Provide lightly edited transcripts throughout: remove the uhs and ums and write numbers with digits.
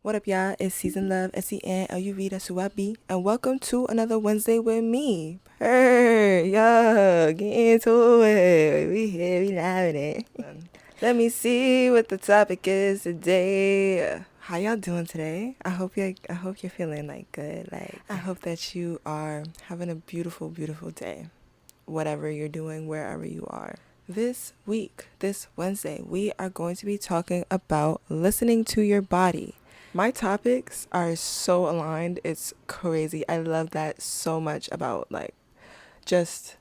What up, y'all? It's Season Love, SCNLUV, that's who I be. And welcome to another Wednesday with me. Yo, get into it. We here, we loving it. Let me see what the topic is today. How y'all doing today? I hope you're feeling like good. I hope that you are having a beautiful, beautiful day. Whatever you're doing, wherever you are. This week, this Wednesday, we are going to be talking about listening to your body. My topics are so aligned. It's crazy. I love that so much about just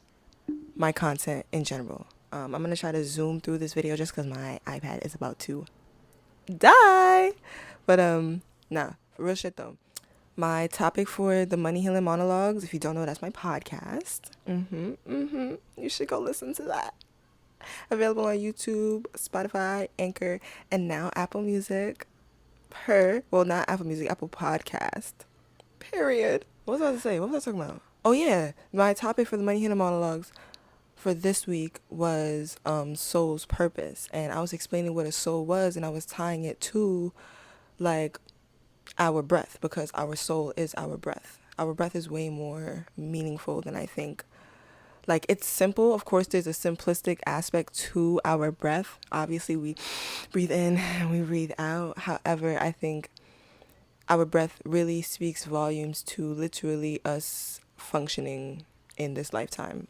my content in general. I'm going to try to zoom through this video just because my iPad is about to die. But nah, for real shit though. My topic for the Money Healing Monologues, if you don't know, that's my podcast. You should go listen to that. Available on YouTube, Spotify, Anchor, and now Apple Music. Not Apple Music, Apple Podcast. Period. What was I about to say? What was I talking about? Oh yeah, my topic for the Money Healing Monologues for this week was soul's purpose, and I was explaining what a soul was, and I was tying it to our breath, because our soul is our breath. Our breath is way more meaningful than I think. It's simple. Of course, there's a simplistic aspect to our breath. Obviously, we breathe in and we breathe out. However, I think our breath really speaks volumes to literally us functioning in this lifetime,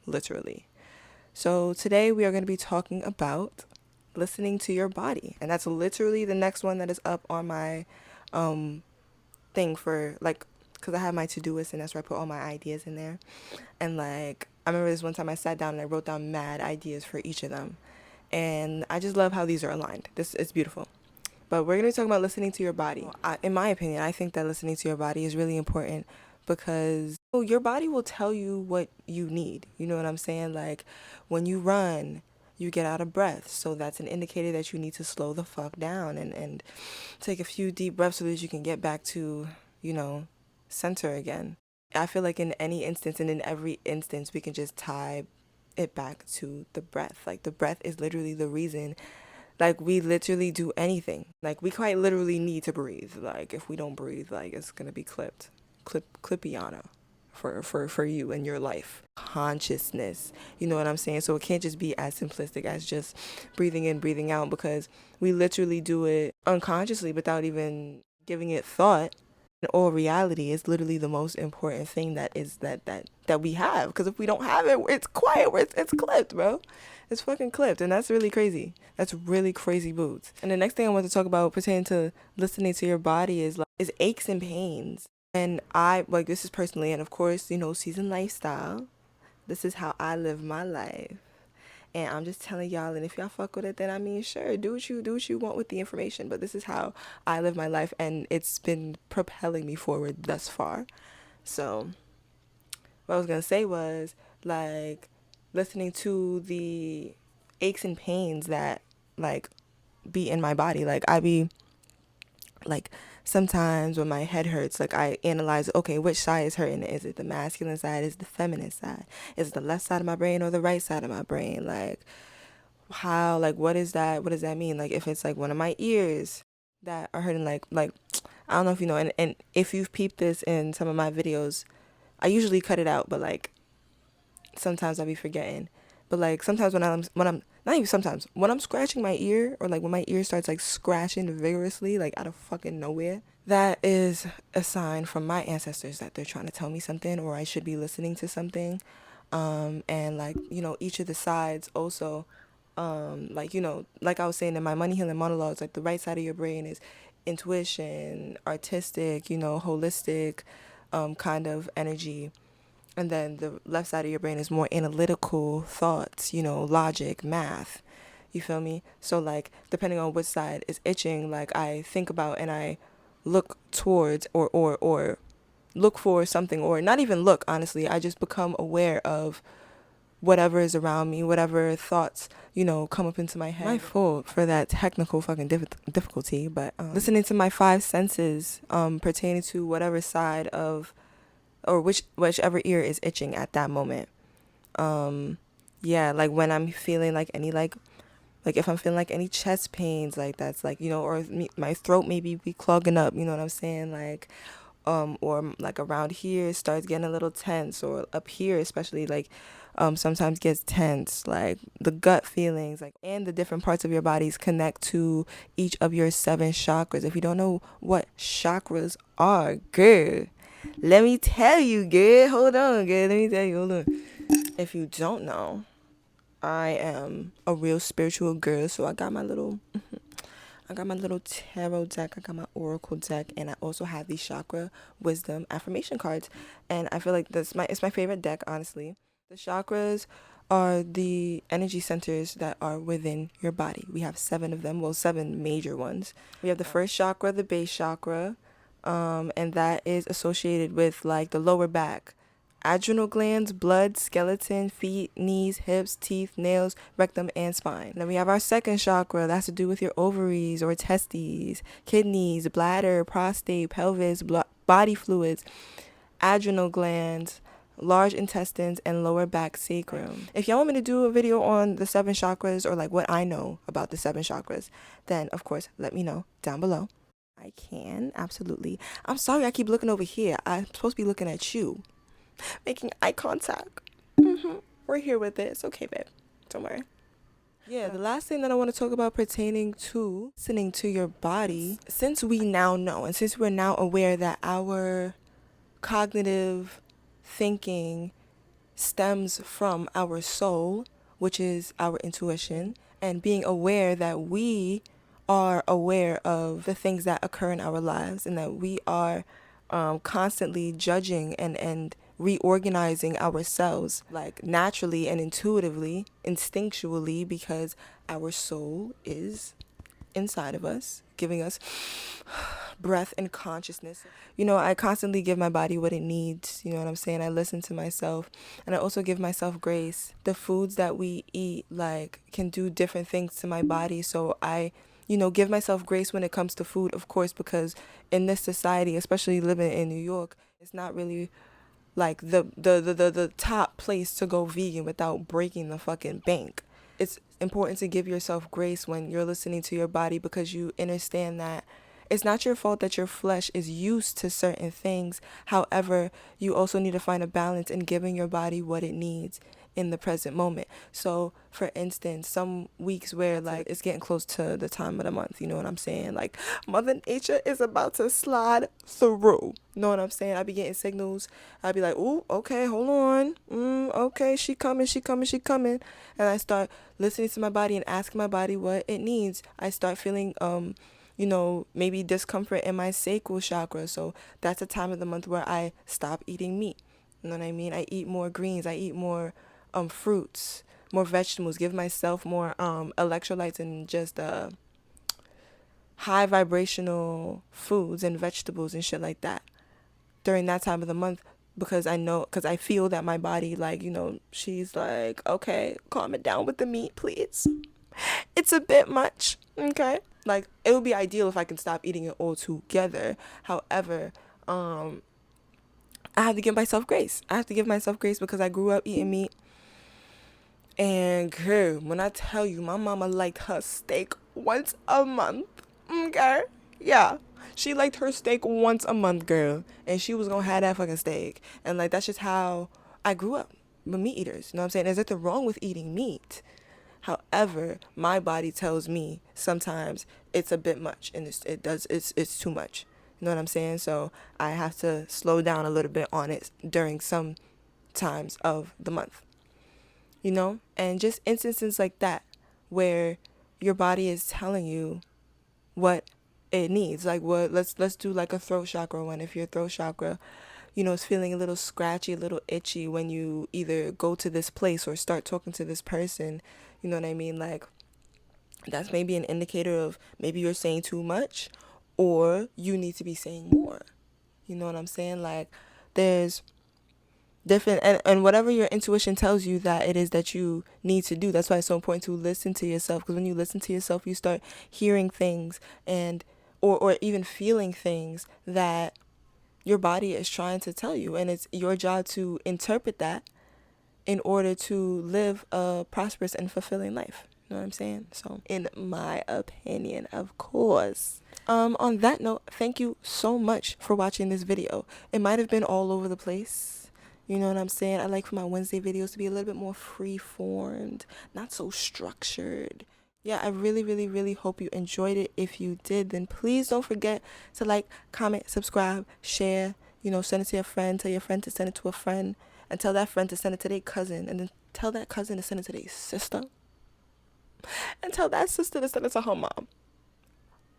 literally. So today we are going to be talking about listening to your body. And that's literally the next one that is up on my thing for because I have my to-do list, and that's where I put all my ideas in there. And I remember this one time I sat down and I wrote down mad ideas for each of them. And I just love how these are aligned. It's beautiful. But we're going to be talking about listening to your body. In my opinion, I think that listening to your body is really important because your body will tell you what you need. You know what I'm saying? When you run, you get out of breath. So that's an indicator that you need to slow the fuck down and take a few deep breaths so that you can get back to, center again. I feel like in any instance and in every instance, we can just tie it back to the breath. The breath is literally the reason, we literally do anything. We quite literally need to breathe. If we don't breathe, it's going to be clippiana for you in your life. Consciousness, you know what I'm saying? So it can't just be as simplistic as just breathing in, breathing out, because we literally do it unconsciously without even giving it thought. In all reality, is literally the most important thing that we have, because if we don't have it, it's quiet, it's clipped, bro. It's fucking clipped, and that's really crazy. That's really crazy boots. And the next thing I want to talk about pertaining to listening to your body is aches and pains. And I this is personally, and of course, Season Lifestyle, this is how I live my life. And I'm just telling y'all, and if y'all fuck with it, then I mean, sure, do what you want with the information. But this is how I live my life, and it's been propelling me forward thus far. So what I was gonna say was listening to the aches and pains that be in my body. I be sometimes when my head hurts, I analyze, okay, which side is hurting? Is it the masculine side? Is it the feminine side? Is it the left side of my brain or the right side of my brain? How, what is that? What does that mean? If it's one of my ears that are hurting, I don't know if you know, and if you've peeped this in some of my videos, I usually cut it out, but sometimes I'll be forgetting. But sometimes when I'm not even sometimes, when I'm scratching my ear, or when my ear starts scratching vigorously, out of fucking nowhere, that is a sign from my ancestors that they're trying to tell me something, or I should be listening to something. And each of the sides also, like I was saying in my Money Healing Monologues, the right side of your brain is intuition, artistic, holistic, kind of energy. And then the left side of your brain is more analytical thoughts, logic, math. You feel me? So depending on which side is itching, I think about and I look towards or look for something, or not even look, honestly. I just become aware of whatever is around me, whatever thoughts, come up into my head. My fault for that technical fucking difficulty, but listening to my five senses pertaining to whatever side of, or whichever ear is itching at that moment. When I'm feeling any Like if I'm feeling like any chest pains, like that's like, or my throat maybe be clogging up, you know what I'm saying? Like, or like around here it starts getting a little tense, or up here especially, like sometimes gets tense, like the gut feelings, like, and the different parts of your bodies connect to each of your 7 chakras. If you don't know what chakras are, girl, let me tell you, girl. Hold on, girl. Let me tell you. Hold on. If you don't know, I am a real spiritual girl, so I got my little tarot deck, I got my oracle deck, and I also have these chakra wisdom affirmation cards. And I feel like it's my favorite deck, honestly. The chakras are the energy centers that are within your body. We have 7 of them, well, 7 major ones. We have the first chakra, the base chakra, and that is associated with like the lower back, adrenal glands, blood, skeleton, feet, knees, hips, teeth, nails, rectum, and spine. Then we have our second chakra. That has to do with your ovaries or testes, kidneys, bladder, prostate, pelvis, body fluids, adrenal glands, large intestines, and lower back sacrum. If y'all want me to do a video on the 7 chakras, or like what I know about the 7 chakras, then of course let me know down below. I can, absolutely. I'm sorry I keep looking over here. I'm supposed to be looking at you, making eye contact. We're here with it. It's okay, babe. Don't worry. Yeah, the last thing that I want to talk about pertaining to listening to your body, since we now know, and since we're now aware that our cognitive thinking stems from our soul, which is our intuition, and being aware that we are aware of the things that occur in our lives, and that we are constantly judging and reorganizing ourselves, like naturally and intuitively, instinctually, because our soul is inside of us, giving us breath and consciousness. I constantly give my body what it needs. You know what I'm saying? I listen to myself, and I also give myself grace. The foods that we eat, like, can do different things to my body, so I give myself grace when it comes to food, of course, because in this society, especially living in New York, it's not really like the top place to go vegan without breaking the fucking bank. It's important to give yourself grace when you're listening to your body, because you understand that it's not your fault that your flesh is used to certain things. However, you also need to find a balance in giving your body what it needs in the present moment. So, for instance, some weeks where like it's getting close to the time of the month, you know what I'm saying? Like Mother Nature is about to slide through. You know what I'm saying? I be getting signals. I be like, ooh, okay, hold on. Okay, she coming. And I start listening to my body and asking my body what it needs. I start feeling maybe discomfort in my sacral chakra. So that's a time of the month where I stop eating meat. You know what I mean? I eat more greens. I eat more fruits, more vegetables, give myself more electrolytes and just high vibrational foods and vegetables and shit like that during that time of the month, because I feel that my body, like, she's like, okay, calm it down with the meat, please. It's a bit much, okay? Like, it would be ideal if I can stop eating it altogether. However, I have to give myself grace. Because I grew up eating meat. And girl, when I tell you, my mama liked her steak once a month, okay? Yeah, she liked her steak once a month, girl. And she was gonna have that fucking steak. And like, that's just how I grew up with meat eaters. You know what I'm saying? There's nothing wrong with eating meat. However, my body tells me sometimes it's a bit much, and it's too much. You know what I'm saying? So I have to slow down a little bit on it during some times of the month. And just instances like that where your body is telling you what it needs. Like, let's do like a throat chakra one. If your throat chakra, is feeling a little scratchy, a little itchy when you either go to this place or start talking to this person, you know what I mean? Like, that's maybe an indicator of maybe you're saying too much, or you need to be saying more. You know what I'm saying? Like, there's different, and whatever your intuition tells you that it is that you need to do. That's why it's so important to listen to yourself, because when you listen to yourself, you start hearing things and or even feeling things that your body is trying to tell you, and it's your job to interpret that in order to live a prosperous and fulfilling life. You know what I'm saying? So, in my opinion, of course. On that note, thank you so much for watching this video. It might have been all over the place. You know what I'm saying? I like for my Wednesday videos to be a little bit more free-formed, not so structured. Yeah, I really, really, really hope you enjoyed it. If you did, then please don't forget to like, comment, subscribe, share, send it to your friend, tell your friend to send it to a friend, and tell that friend to send it to their cousin, and then tell that cousin to send it to their sister, and tell that sister to send it to her mom.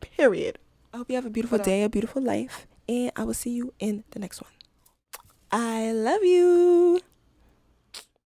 Period. I hope you have a beautiful day, a beautiful life, and I will see you in the next one. I love you.